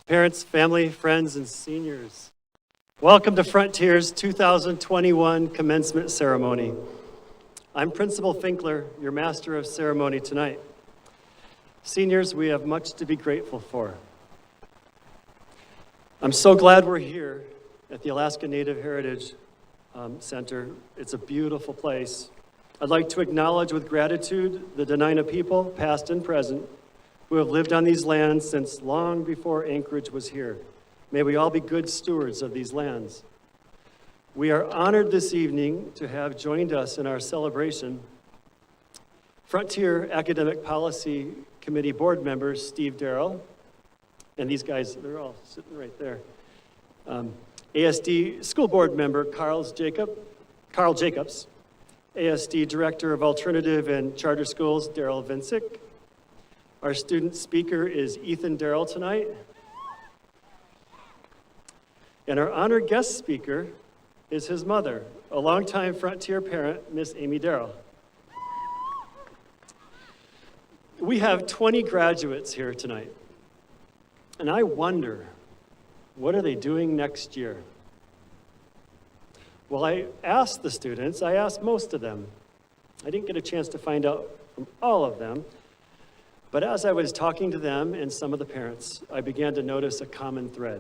Parents, family, friends, and seniors, welcome to Frontier's 2021 Commencement Ceremony. I'm Principal Finkler, your Master of Ceremony tonight. Seniors, we have much to be grateful for. I'm so glad we're here at the Alaska Native Heritage Center. It's a beautiful place. I'd like to acknowledge with gratitude the Dena'ina people, past and present, who have lived on these lands since long before Anchorage was here. May we all be good stewards of these lands. We are honored this evening to have joined us in our celebration Frontier Academic Policy Committee board members Steve Darrell, and these guys, they're all sitting right there. ASD School Board member Carl Jacobs, ASD Director of Alternative and Charter Schools Daryl Vincic. Our student speaker is Ethan Darrell tonight. And our honored guest speaker is his mother, a longtime Frontier parent, Miss Amy Darrell. We have 20 graduates here tonight, and I wonder, what are they doing next year? Well, I asked the students, I asked most of them. I didn't get a chance to find out from all of them, but as I was talking to them and some of the parents, I began to notice a common thread.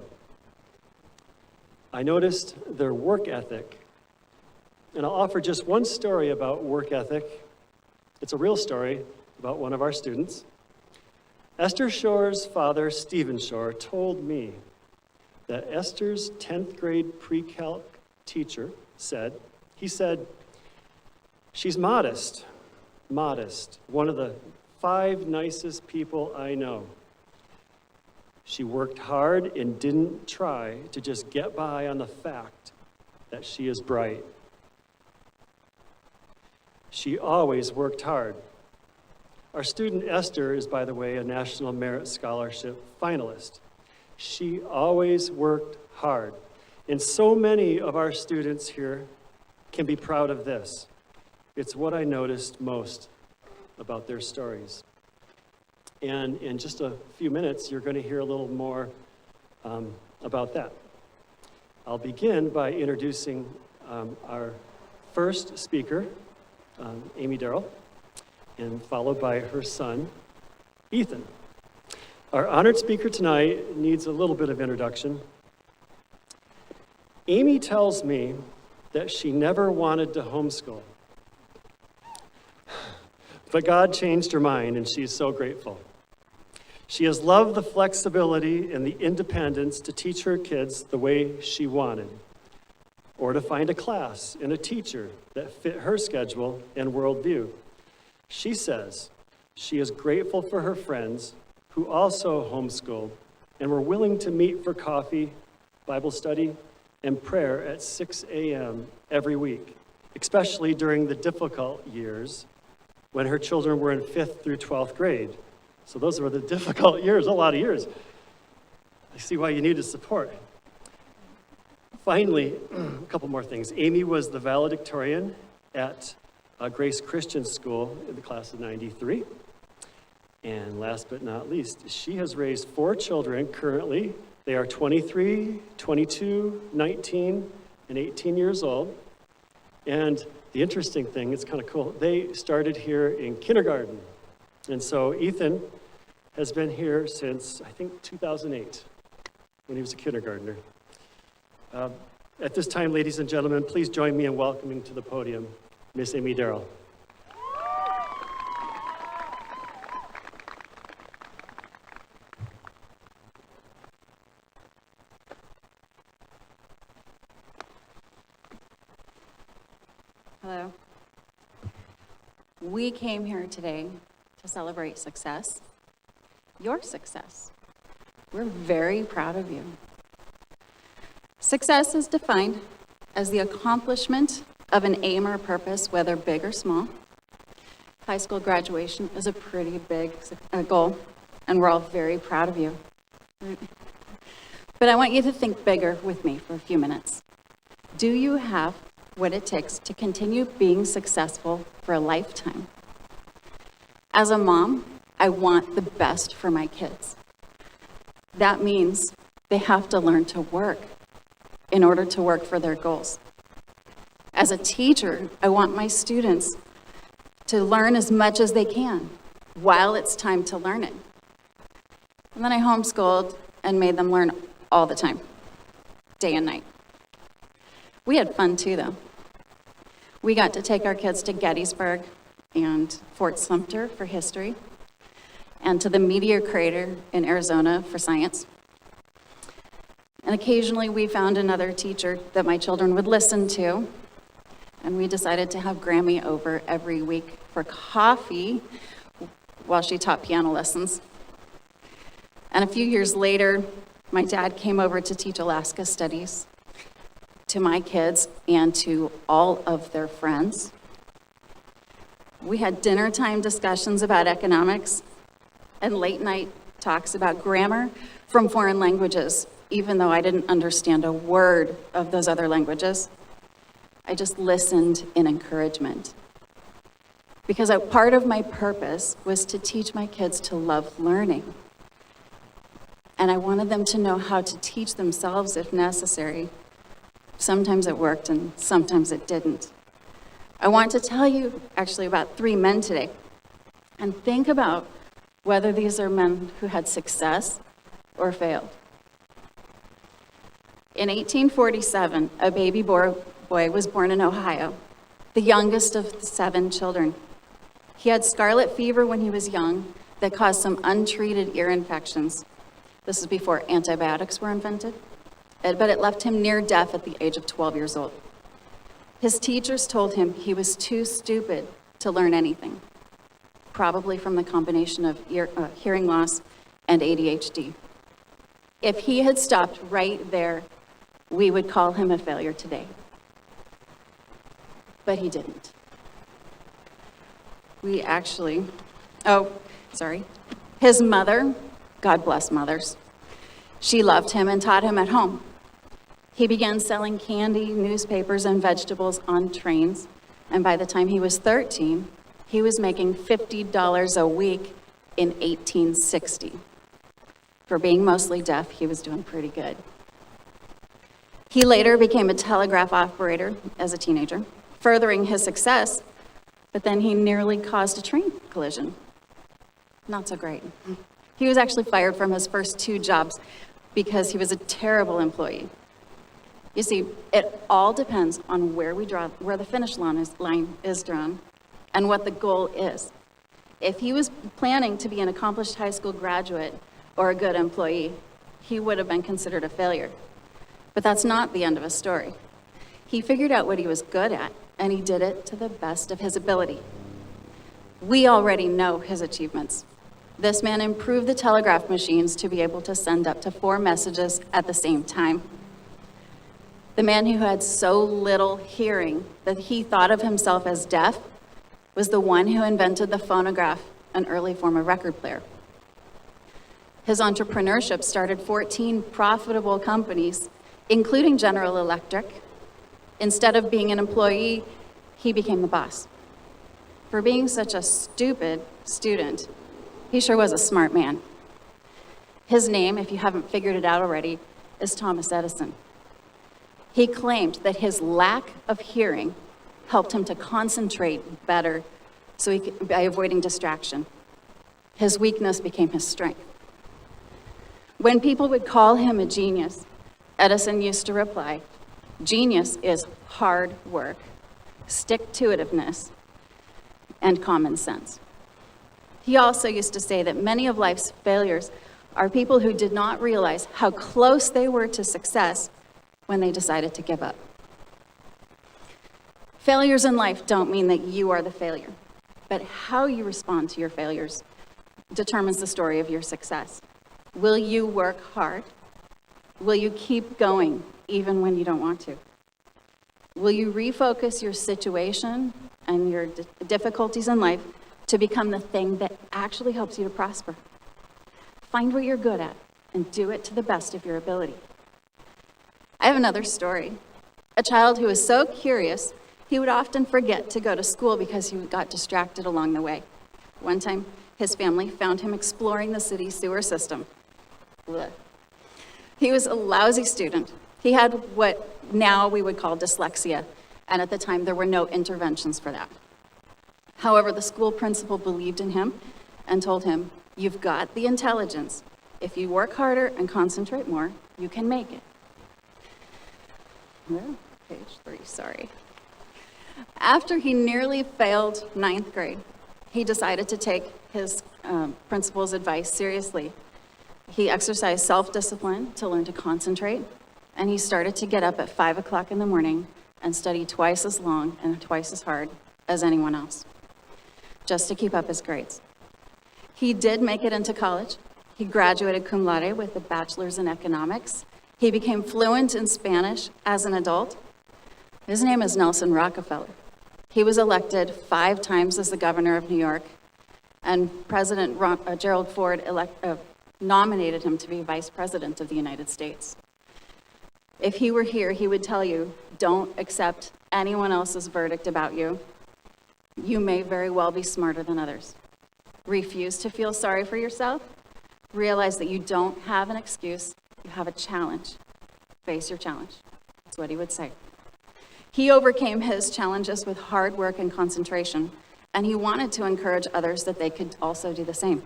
I noticed their work ethic, and I'll offer just one story about work ethic. It's a real story about one of our students. Esther Shore's father, Stephen Shore, told me that Esther's 10th grade pre-calc teacher said, she's modest, one of the 5 nicest people I know. She worked hard and didn't try to just get by on the fact that she is bright. She always worked hard. Our student Esther is, by the way, a National Merit Scholarship finalist. She always worked hard. And so many of our students here can be proud of this. It's what I noticed most about their stories. And in just a few minutes, you're going to hear a little more about that. I'll begin by introducing our first speaker, Amy Darrell, and followed by her son, Ethan. Our honored speaker tonight needs a little bit of introduction. Amy tells me that she never wanted to homeschool. But God changed her mind, and she's so grateful. She has loved the flexibility and the independence to teach her kids the way she wanted, or to find a class and a teacher that fit her schedule and worldview. She says she is grateful for her friends who also homeschooled and were willing to meet for coffee, Bible study, and prayer at 6 a.m. every week, especially during the difficult years when her children were in 5th through 12th grade. So those were the difficult years, a lot of years. I see why you needed support. Finally, a couple more things. Amy was the valedictorian at Grace Christian School in the class of 93. And last but not least, she has raised 4 children currently. They are 23, 22, 19, and 18 years old. And the interesting thing, it's kind of cool, they started here in kindergarten. And so Ethan has been here since, I think, 2008, when he was a kindergartner. At this time, ladies and gentlemen, please join me in welcoming to the podium Miss Amy Darrell. Hello. We came here today to celebrate success, your success. We're very proud of you. Success is defined as the accomplishment of an aim or purpose, whether big or small. High school graduation is a pretty big goal, and we're all very proud of you. But I want you to think bigger with me for a few minutes. Do you have what it takes to continue being successful for a lifetime? As a mom, I want the best for my kids. That means they have to learn to work in order to work for their goals. As a teacher, I want my students to learn as much as they can while it's time to learn it. And then I homeschooled and made them learn all the time, day and night. We had fun too, though. We got to take our kids to Gettysburg and Fort Sumter for history, and to the meteor crater in Arizona for science. And occasionally we found another teacher that my children would listen to, and we decided to have Grammy over every week for coffee while she taught piano lessons. And a few years later, my dad came over to teach Alaska studies to my kids and to all of their friends. We had dinner time discussions about economics and late night talks about grammar from foreign languages, even though I didn't understand a word of those other languages. I just listened in encouragement. Because a part of my purpose was to teach my kids to love learning. And I wanted them to know how to teach themselves if necessary. Sometimes it worked and sometimes it didn't. I want to tell you actually about 3 men today. And think about whether these are men who had success or failed. In 1847, a baby boy was born in Ohio, the youngest of 7 children. He had scarlet fever when he was young that caused some untreated ear infections. This is before antibiotics were invented, but it left him near deaf at the age of 12 years old. His teachers told him he was too stupid to learn anything, probably from the combination of hearing loss and ADHD. If he had stopped right there, we would call him a failure today. But he didn't. His mother, God bless mothers, she loved him and taught him at home. He began selling candy, newspapers, and vegetables on trains, and by the time he was 13, he was making $50 a week in 1860. For being mostly deaf, he was doing pretty good. He later became a telegraph operator as a teenager, furthering his success, but then he nearly caused a train collision. Not so great. He was actually fired from his first 2 jobs because he was a terrible employee. You see, it all depends on where the finish line is drawn and what the goal is. If he was planning to be an accomplished high school graduate or a good employee, he would have been considered a failure. But that's not the end of his story. He figured out what he was good at, and he did it to the best of his ability. We already know his achievements. This man improved the telegraph machines to be able to send up to 4 messages at the same time. The man who had so little hearing that he thought of himself as deaf was the one who invented the phonograph, an early form of record player. His entrepreneurship started 14 profitable companies, including General Electric. Instead of being an employee, he became the boss. For being such a stupid student, he sure was a smart man. His name, if you haven't figured it out already, is Thomas Edison. He claimed that his lack of hearing helped him to concentrate better by avoiding distraction. His weakness became his strength. When people would call him a genius, Edison used to reply, "Genius is hard work, stick-to-itiveness, and common sense." He also used to say that many of life's failures are people who did not realize how close they were to success when they decided to give up. Failures in life don't mean that you are the failure, but how you respond to your failures determines the story of your success. Will you work hard? Will you keep going even when you don't want to? Will you refocus your situation and your difficulties in life to become the thing that actually helps you to prosper? Find what you're good at and do it to the best of your ability. I have another story. A child who was so curious, he would often forget to go to school because he got distracted along the way. One time, his family found him exploring the city sewer system. Blech. He was a lousy student. He had what now we would call dyslexia, and at the time there were no interventions for that. However, the school principal believed in him and told him, "You've got the intelligence. If you work harder and concentrate more, you can make it." Well, page 3, sorry. After he nearly failed 9th grade, he decided to take his principal's advice seriously. He exercised self-discipline to learn to concentrate, and he started to get up at 5 o'clock in the morning and study twice as long and twice as hard as anyone else, just to keep up his grades. He did make it into college. He graduated cum laude with a bachelor's in economics. He became fluent in Spanish as an adult. His name is Nelson Rockefeller. He was elected 5 times as the governor of New York, and President Gerald Ford nominated him to be vice president of the United States. If he were here, he would tell you, don't accept anyone else's verdict about you. You may very well be smarter than others. Refuse to feel sorry for yourself. Realize that you don't have an excuse, you have a challenge. Face your challenge. That's what he would say. He overcame his challenges with hard work and concentration, and he wanted to encourage others that they could also do the same.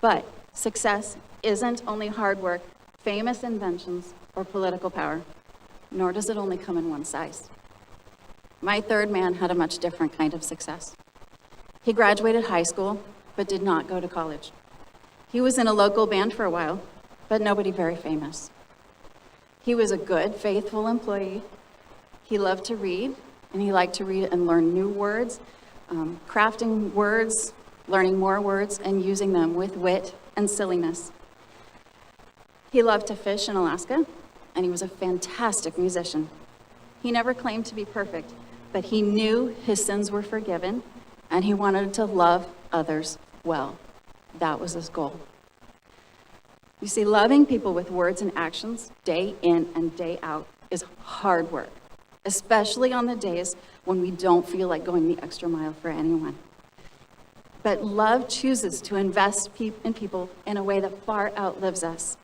But success isn't only hard work, famous inventions, or political power, nor does it only come in one size. My third man had a much different kind of success. He graduated high school, but did not go to college. He was in a local band for a while, but nobody very famous. He was a good, faithful employee. He loved to read, and he liked to read and learn new words, crafting words, learning more words, and using them with wit and silliness. He loved to fish in Alaska, and he was a fantastic musician. He never claimed to be perfect, but he knew his sins were forgiven, and he wanted to love others well. That was his goal. You see, loving people with words and actions, day in and day out, is hard work, especially on the days when we don't feel like going the extra mile for anyone. But love chooses to invest in people in a way that far outlives us.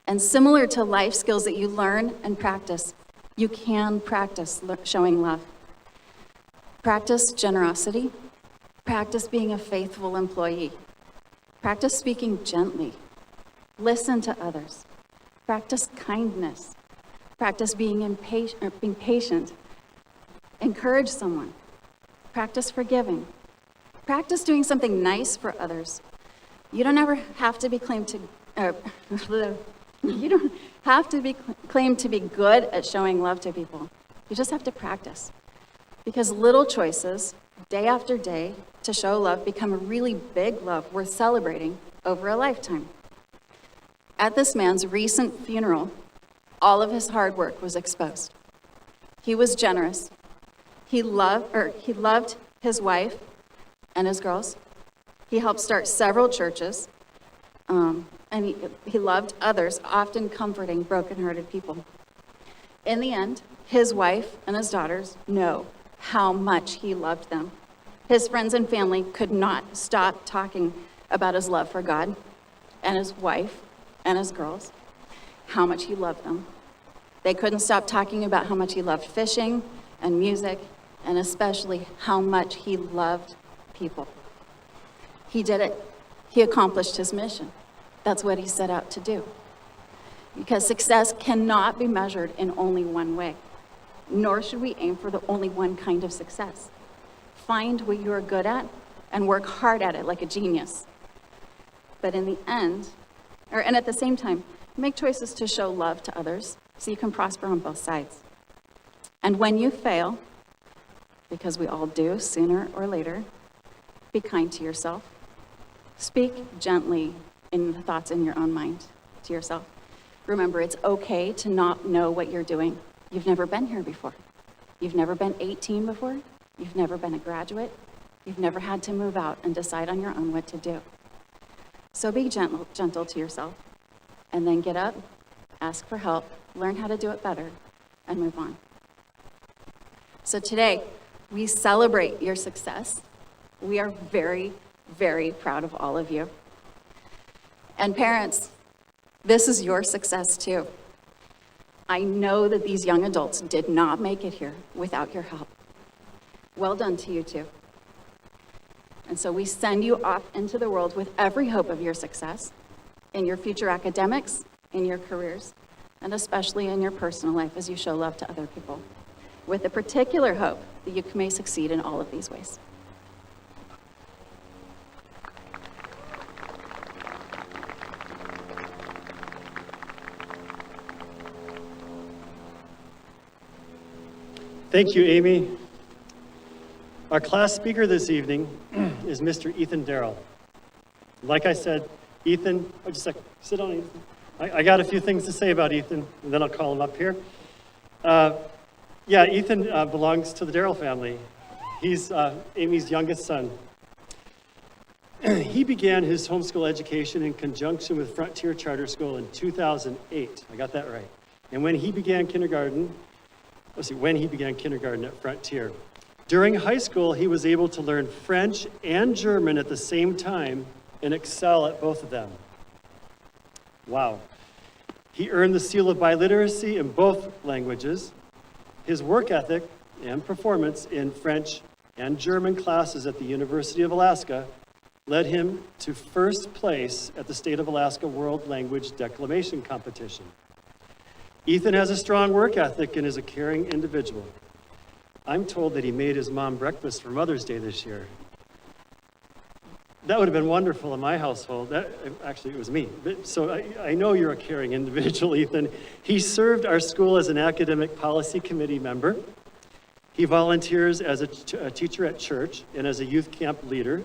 And similar to life skills that you learn and practice, you can practice showing love. Practice generosity. Practice being a faithful employee. Practice speaking gently. Listen to others. Practice kindness. Practice being patient. Encourage someone. Practice forgiving. Practice doing something nice for others. You don't ever have to be claimed to claimed to be good at showing love to people. You just have to practice. Because little choices, day after day, to show love become a really big love worth celebrating over a lifetime. At this man's recent funeral, all of his hard work was exposed. He was generous. He loved his wife and his girls. He helped start several churches, and he loved others, often comforting brokenhearted people. In the end, his wife and his daughters know how much he loved them. His friends and family could not stop talking about his love for God and his wife and his girls, how much he loved them. They couldn't stop talking about how much he loved fishing and music, and especially how much he loved people. He did it. He accomplished his mission. That's what he set out to do. Because success cannot be measured in only one way, nor should we aim for the only one kind of success. Find what you are good at and work hard at it like a genius. But in the end, and at the same time, make choices to show love to others so you can prosper on both sides. And when you fail, because we all do sooner or later, be kind to yourself. Speak gently in the thoughts in your own mind to yourself. Remember, it's okay to not know what you're doing. You've never been here before. You've never been 18 before. You've never been a graduate. You've never had to move out and decide on your own what to do. So be gentle to yourself, and then get up, ask for help, learn how to do it better, and move on. So today, we celebrate your success. We are very, very proud of all of you. And parents, This is your success too. I know that these young adults did not make it here without your help. Well done to you too. And so we send you off into the world with every hope of your success in your future academics, in your careers, and especially in your personal life as you show love to other people, with a particular hope that you may succeed in all of these ways. Thank you, Amy. Our class speaker this evening is Mr. Ethan Darrell. Like I said, Ethan, just a second, sit down, Ethan. I got a few things to say about Ethan, and then I'll call him up here. Ethan belongs to the Darrell family. He's Amy's youngest son. He began his homeschool education in conjunction with Frontier Charter School in 2008. I got that right. And when he began kindergarten at Frontier. During high school, he was able to learn French and German at the same time and excel at both of them. Wow. He earned the seal of biliteracy in both languages. His work ethic and performance in French and German classes at the University of Alaska led him to first place at the State of Alaska World Language Declamation Competition. Ethan has a strong work ethic and is a caring individual. I'm told that he made his mom breakfast for Mother's Day this year. That would have been wonderful in my household. Actually, it was me. So I know you're a caring individual, Ethan. He served our school as an academic policy committee member. He volunteers as a teacher at church and as a youth camp leader.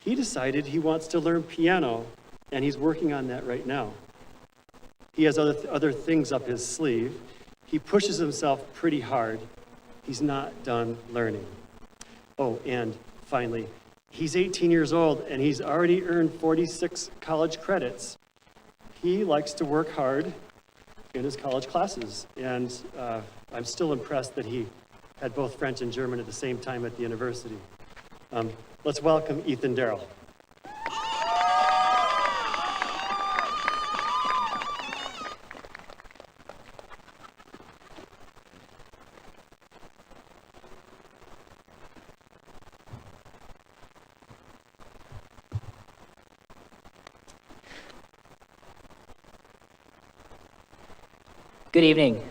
He decided he wants to learn piano, and he's working on that right now. He has other things up his sleeve. He pushes himself pretty hard. He's not done learning. Oh, and finally, he's 18 years old, and he's already earned 46 college credits. He likes to work hard in his college classes, and I'm still impressed that he had both French and German at the same time at the university. Let's welcome Ethan Darrell. Good evening.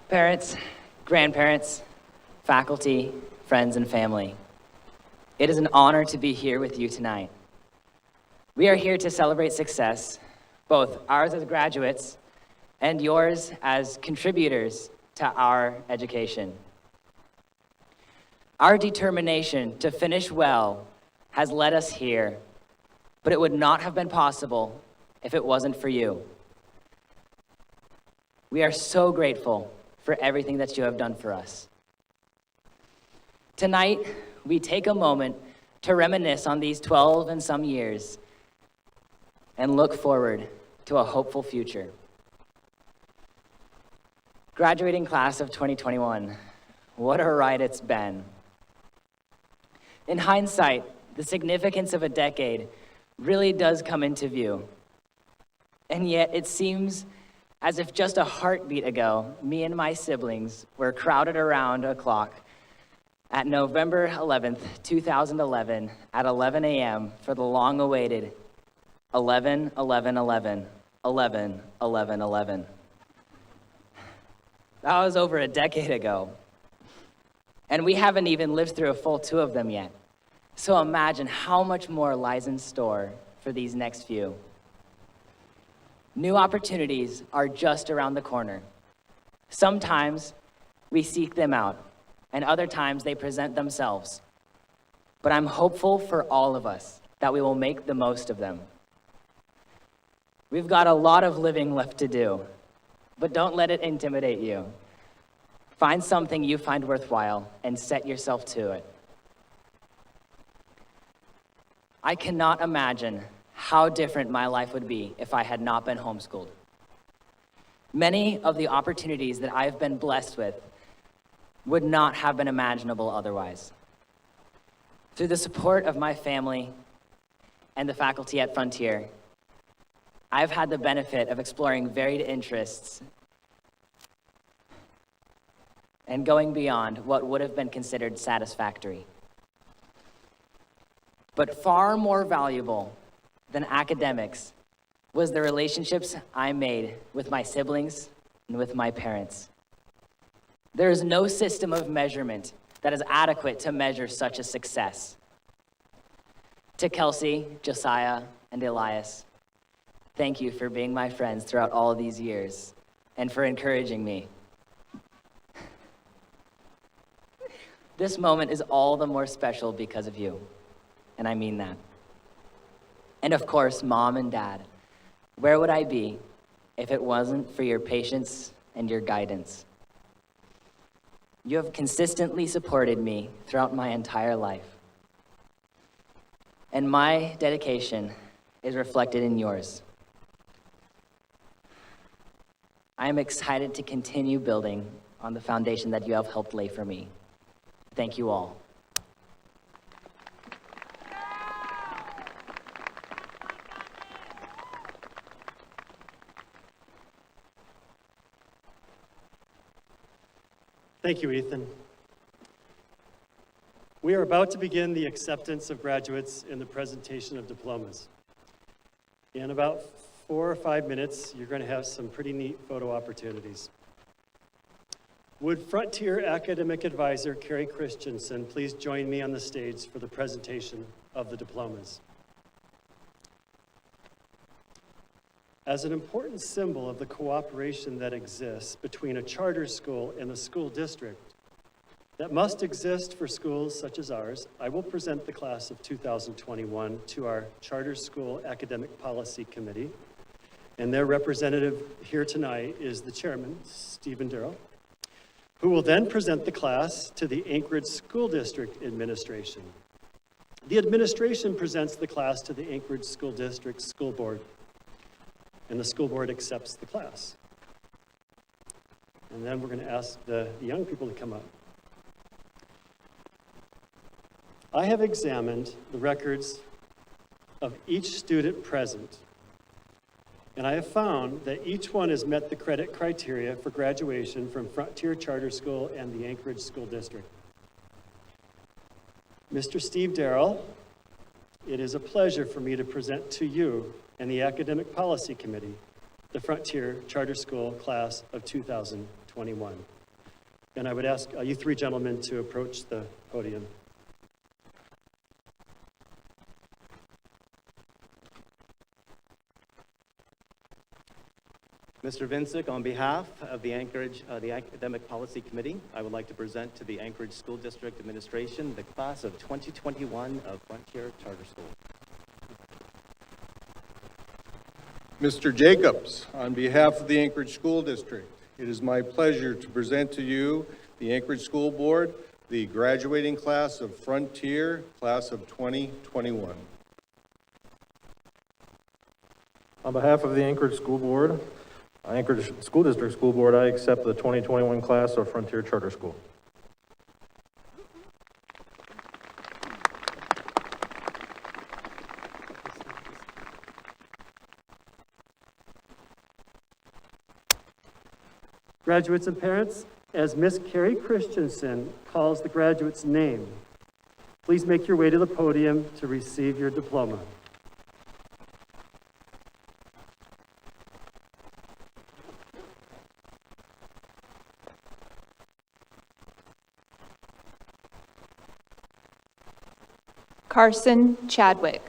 Parents, grandparents, faculty, friends, and family. It is an honor to be here with you tonight. We are here to celebrate success, both ours as graduates and yours as contributors to our education. Our determination to finish well has led us here, but it would not have been possible if it wasn't for you. We are so grateful for everything that you have done for us. Tonight, we take a moment to reminisce on these 12 and some years and look forward to a hopeful future. Graduating class of 2021, what a ride it's been. In hindsight, the significance of a decade really does come into view. And yet it seems as if just a heartbeat ago, me and my siblings were crowded around a clock at November 11th, 2011 at 11 a.m. for the long-awaited 11-11-11-11-11-11. That was over a decade ago. And we haven't even lived through a full two of them yet. So imagine how much more lies in store for these next few. New opportunities are just around the corner. Sometimes we seek them out, and other times they present themselves. But I'm hopeful for all of us that we will make the most of them. We've got a lot of living left to do, but don't let it intimidate you. Find something you find worthwhile and set yourself to it. I cannot imagine how different my life would be if I had not been homeschooled. Many of the opportunities that I've been blessed with would not have been imaginable otherwise. Through the support of my family and the faculty at Frontier, I've had the benefit of exploring varied interests and going beyond what would have been considered satisfactory. But far more valuable than academics was the relationships I made with my siblings and with my parents. There is no system of measurement that is adequate to measure such a success. To Kelsey, Josiah, and Elias, thank you for being my friends throughout all of these years and for encouraging me. This moment is all the more special because of you, and I mean that. And of course, Mom and Dad, where would I be if it wasn't for your patience and your guidance? You have consistently supported me throughout my entire life. And my dedication is reflected in yours. I am excited to continue building on the foundation that you have helped lay for me. Thank you all. Thank you, Ethan. We are about to begin the acceptance of graduates in the presentation of diplomas. In about 4 or 5 minutes, you're going to have some pretty neat photo opportunities. Would Frontier Academic Advisor Carrie Christensen please join me on the stage for the presentation of the diplomas? As an important symbol of the cooperation that exists between a charter school and the school district that must exist for schools such as ours, I will present the class of 2021 to our Charter School Academic Policy Committee, and their representative here tonight is the chairman, Stephen Darrow, who will then present the class to the Anchorage School District Administration. The administration presents the class to the Anchorage School District School Board, and the school board accepts the class. And then we're going to ask the young people to come up. I have examined the records of each student present, and I have found that each one has met the credit criteria for graduation from Frontier Charter School and the Anchorage School District. Mr. Steve Darrell, it is a pleasure for me to present to you and the Academic Policy Committee the Frontier Charter School class of 2021. And I would ask you three gentlemen to approach the podium. Mr. Vincic, on behalf of the Anchorage, the Academic Policy Committee, I would like to present to the Anchorage School District Administration the class of 2021 of Frontier Charter School. Mr. Jacobs, on behalf of the Anchorage School District, it is my pleasure to present to you, the Anchorage School Board, the graduating class of Frontier, class of 2021. On behalf of the Anchorage School Board, Anchorage School District School Board, I accept the 2021 class of Frontier Charter School. Graduates and parents, as Miss Carrie Christensen calls the graduate's name, please make your way to the podium to receive your diploma. Carson Chadwick.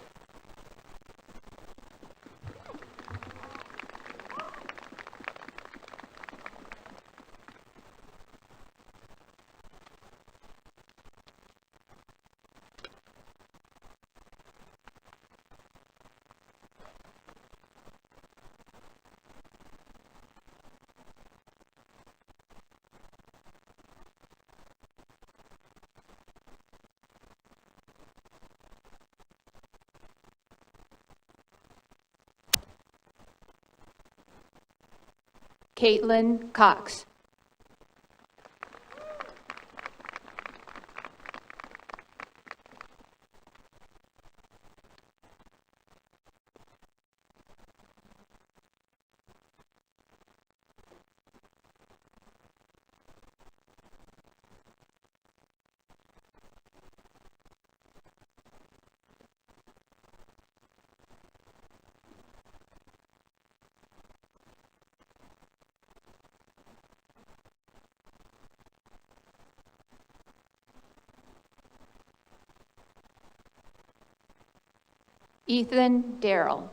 Caitlin Cox. Ethan Darrell.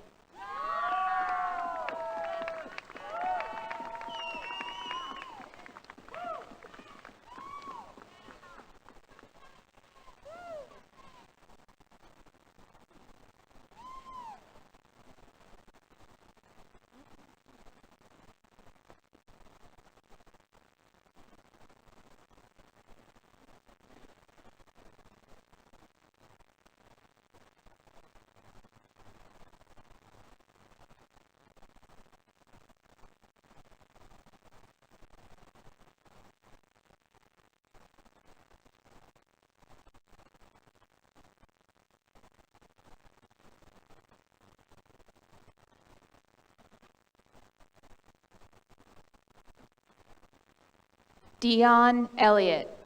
Dion Elliott.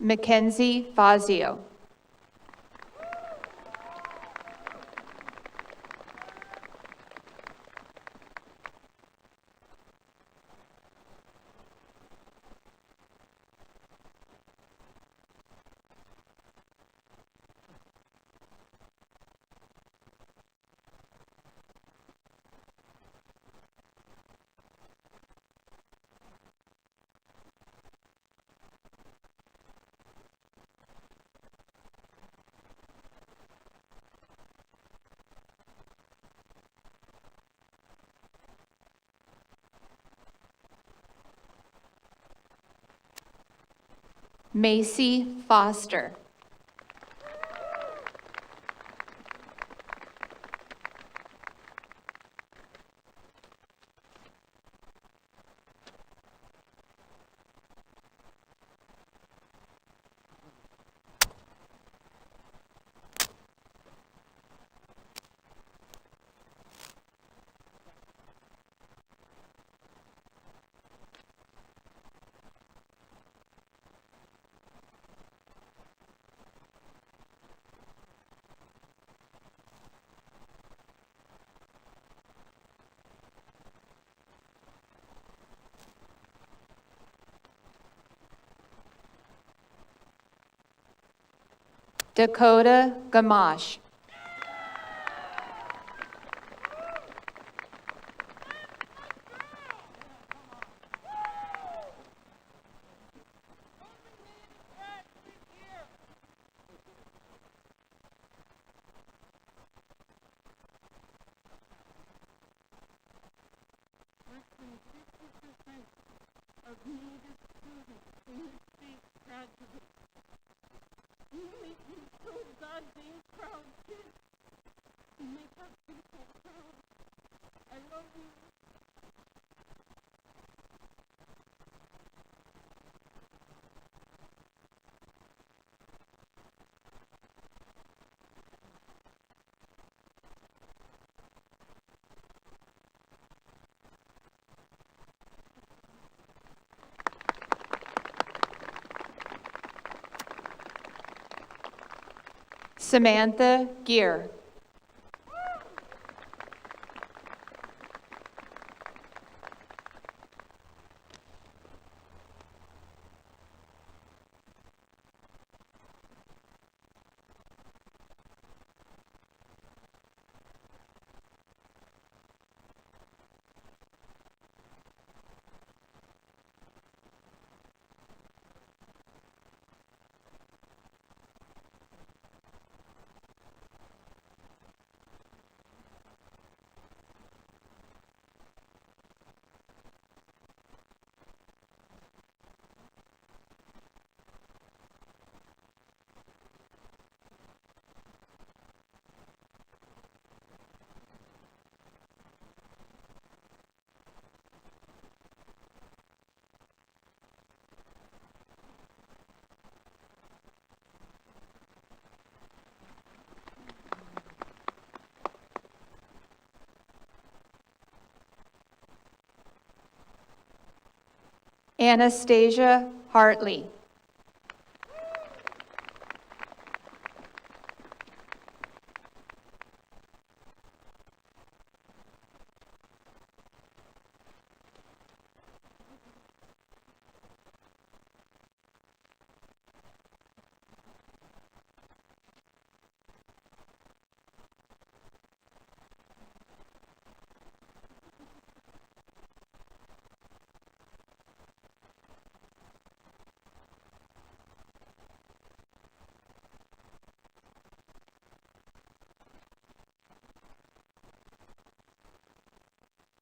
Mackenzie Fazio. Macy Foster. Dakota Gamache. Samantha Gear. Anastasia Hartley.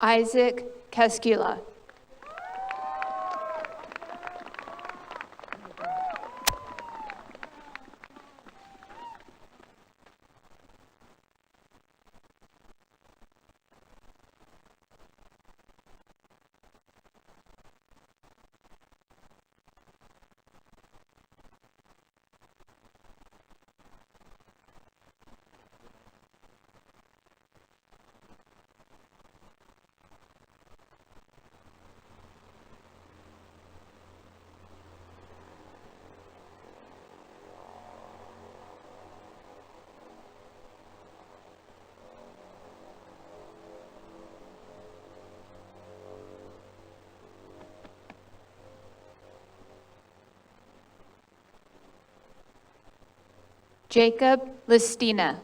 Isaac Keskula. Jacob Listina.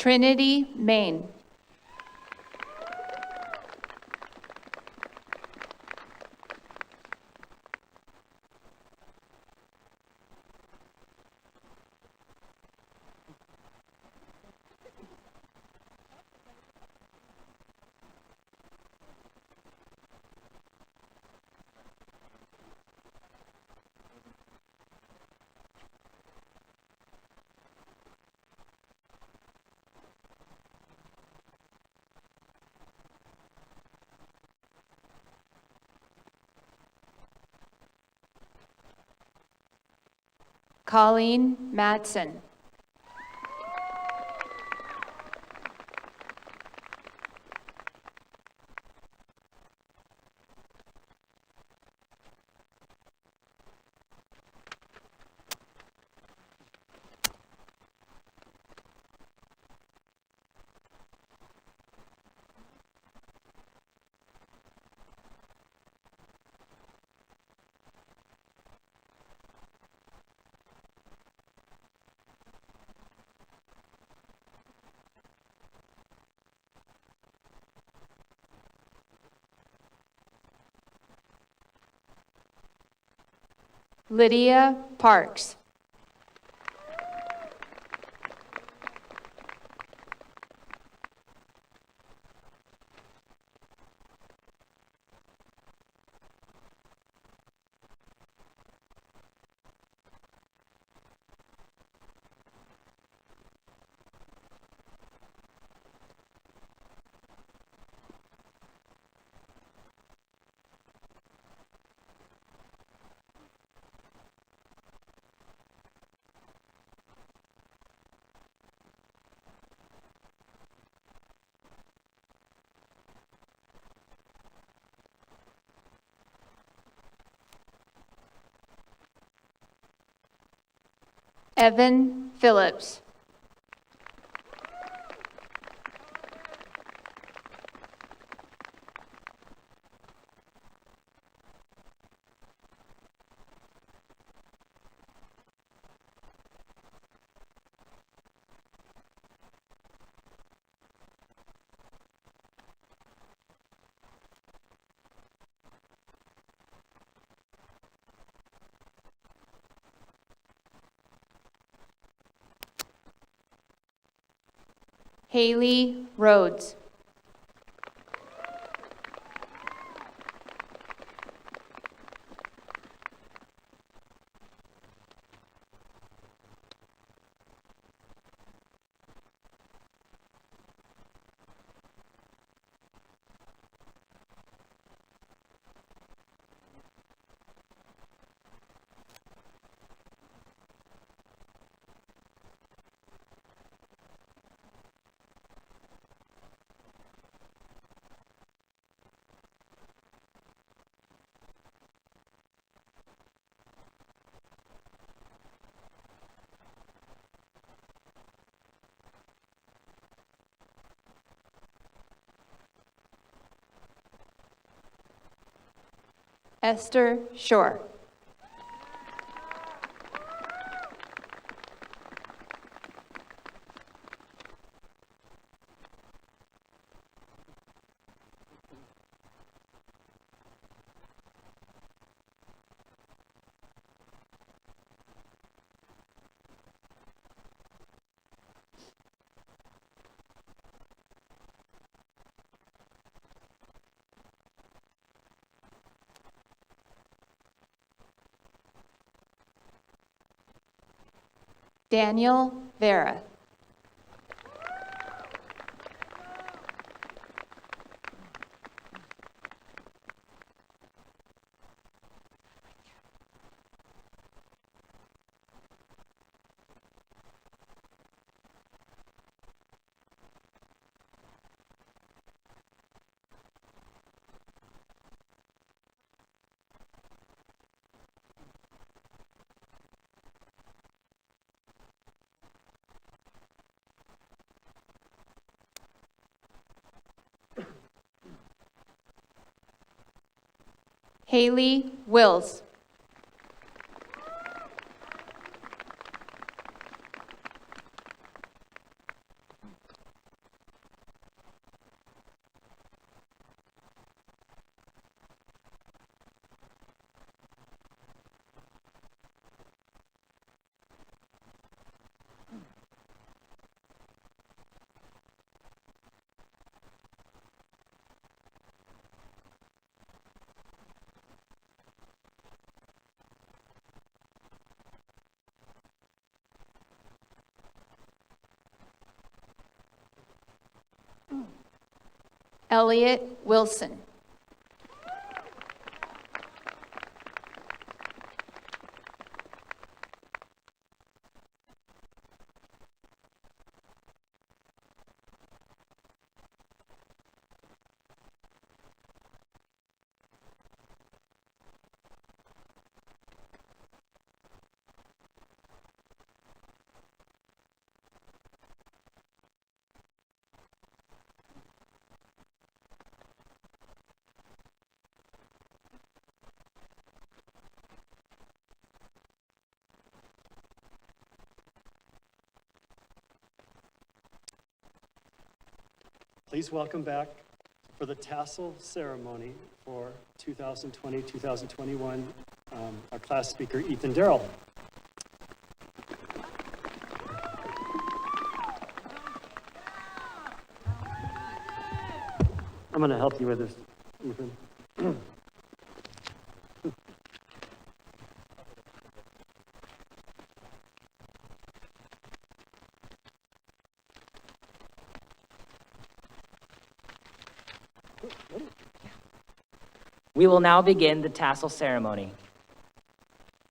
Trinity Main. Colleen Matson. Lydia Parks. Evan Phillips. Haley Rhodes. Esther Shore. Daniel Vera. Haley Wills. Elliot Wilson. Please welcome back for the Tassel ceremony for 2020-2021, our class speaker, Ethan Darrell. I'm going to help you with this, Ethan. We will now begin the tassel ceremony.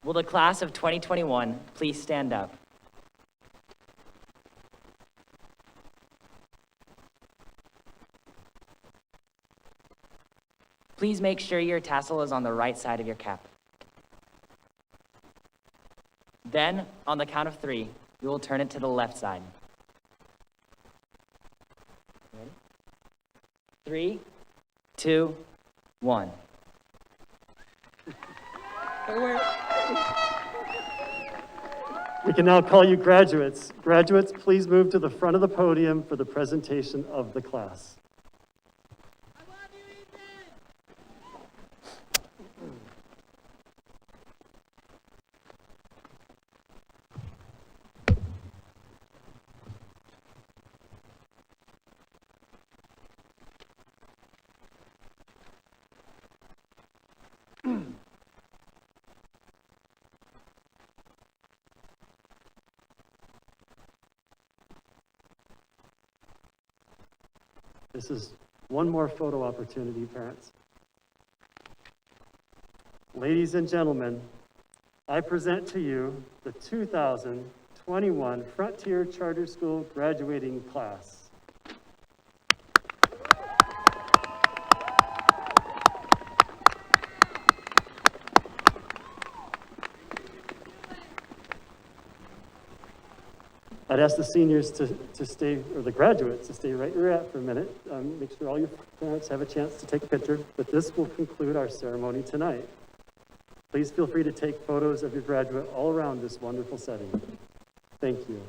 Will the class of 2021 please stand up? Please make sure your tassel is on the right side of your cap. Then, on the count of 3, we will turn it to the left side. Ready? 3, 2, 1. We can now call you graduates. Graduates, please move to the front of the podium for the presentation of the class. This is one more photo opportunity, parents. Ladies and gentlemen, I present to you the 2021 Frontier Charter School graduating class. I'd ask the seniors to stay, or the graduates to stay right where you're at for a minute. Make sure all your parents have a chance to take a picture, but this will conclude our ceremony tonight. Please feel free to take photos of your graduate all around this wonderful setting. Thank you.